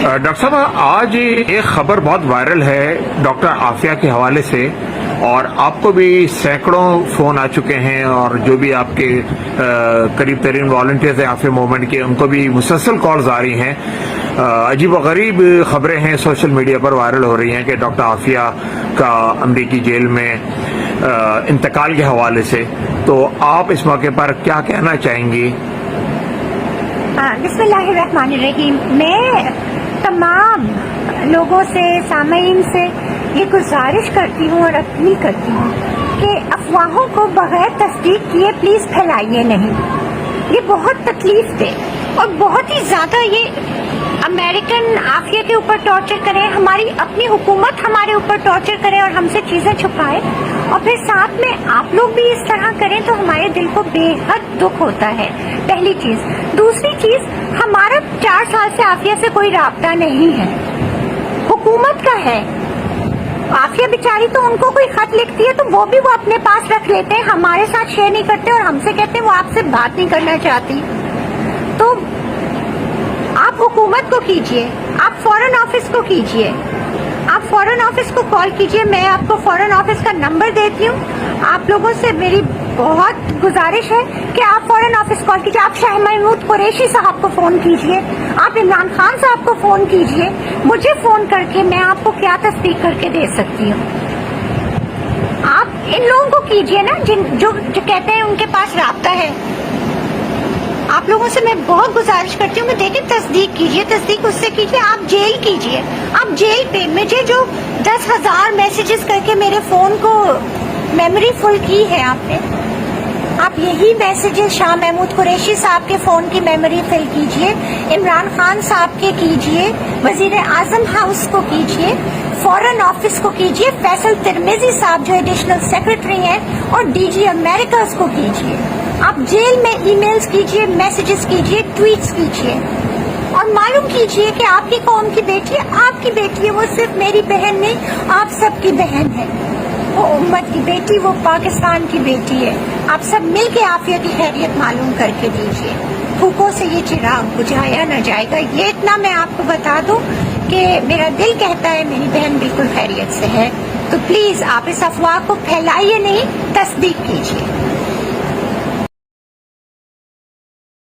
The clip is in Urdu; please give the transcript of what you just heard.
ڈاکٹر صاحب آج ایک خبر بہت وائرل ہے ڈاکٹر عافیہ کے حوالے سے، اور آپ کو بھی سینکڑوں فون آ چکے ہیں، اور جو بھی آپ کے قریب ترین والنٹیئرز ہیں عافیہ موومنٹ کے، ان کو بھی مسلسل کالز آ رہی ہیں۔ عجیب و غریب خبریں ہیں سوشل میڈیا پر وائرل ہو رہی ہیں کہ ڈاکٹر عافیہ کا امریکی جیل میں انتقال کے حوالے سے، تو آپ اس موقع پر کیا کہنا چاہیں گی؟ بسم اللہ الرحمن الرحیم۔ میں تمام لوگوں سے، سامعین سے یہ گزارش کرتی ہوں اور اپیل کرتی ہوں کہ افواہوں کو بغیر تصدیق کیے پلیز پھیلائیے نہیں۔ یہ بہت تکلیف دہ اور بہت ہی زیادہ یہ امریکن عافیہ کے اوپر ٹارچر کرے، ہماری اپنی حکومت ہمارے اوپر ٹارچر کرے اور ہم سے چیزیں چھپائے، اور پھر ساتھ میں آپ لوگ بھی اس طرح کریں تو ہمارے دل کو بے حد دکھ ہوتا ہے، پہلی چیز۔ دوسری چیز، ہمارا 4 سال سے عافیہ سے کوئی رابطہ نہیں ہے، حکومت کا ہے۔ عافیہ بیچاری تو ان کو کوئی خط لکھتی ہے تو وہ بھی وہ اپنے پاس رکھ لیتے ہیں، ہمارے ساتھ شیئر نہیں کرتے اور ہم سے کہتے ہیں وہ آپ سے بات نہیں کرنا چاہتی۔ تو آپ حکومت کو کیجئے، آپ فورن آفس کو کیجئے، آپ فورن آفس کو کال کیجئے۔ میں آپ کو فورن آفس کا نمبر دیتی ہوں۔ آپ لوگوں سے میری بہت گزارش ہے کہ آپ فورن آفس کال کیجئے، آپ شاہ محمود قریشی صاحب کو فون کیجئے، آپ عمران خان صاحب کو فون کیجئے، مجھے فون کر کے میں آپ کو کیا تصدیق کر کے دے سکتی ہوں۔ آپ ان لوگوں کو کیجئے نا جو کہتے ہیں ان کے پاس رابطہ ہے۔ آپ لوگوں سے میں بہت گزارش کرتی ہوں کہ دیکھیں تصدیق کیجئے، تصدیق اس سے کیجئے، آپ جیل کیجئے، آپ جیل پہ مجھے جو 10,000 میسیجز کر کے میرے فون کو میموری فل کی ہے آپ نے، آپ یہی میسیجز شاہ محمود قریشی صاحب کے فون کی میموری فل کیجئے، عمران خان صاحب کے کیجئے، وزیر اعظم ہاؤس کو کیجئے، فورن آفس کو کیجئے، فیصل ترمیزی صاحب جو ایڈیشنل سیکرٹری ہیں، اور ڈی جی امریکاز کو کیجئے۔ آپ جیل میں ای میلز کیجئے، میسیجز کیجئے، ٹویٹس کیجئے، اور معلوم کیجئے کہ آپ کی قوم کی بیٹی ہے، آپ کی بیٹی ہے، وہ صرف میری بہن نہیں، آپ سب کی بہن ہے، وہ امت کی بیٹی، وہ پاکستان کی بیٹی ہے۔ آپ سب مل کے عافیہ کی خیریت معلوم کر کے دیجئے، پھوکوں سے یہ چراغ بجھایا نہ جائے گا۔ یہ اتنا میں آپ کو بتا دوں کہ میرا دل کہتا ہے میری بہن بالکل خیریت سے ہے، تو پلیز آپ اس افواہ کو پھیلائیے نہیں، تصدیق کیجئے۔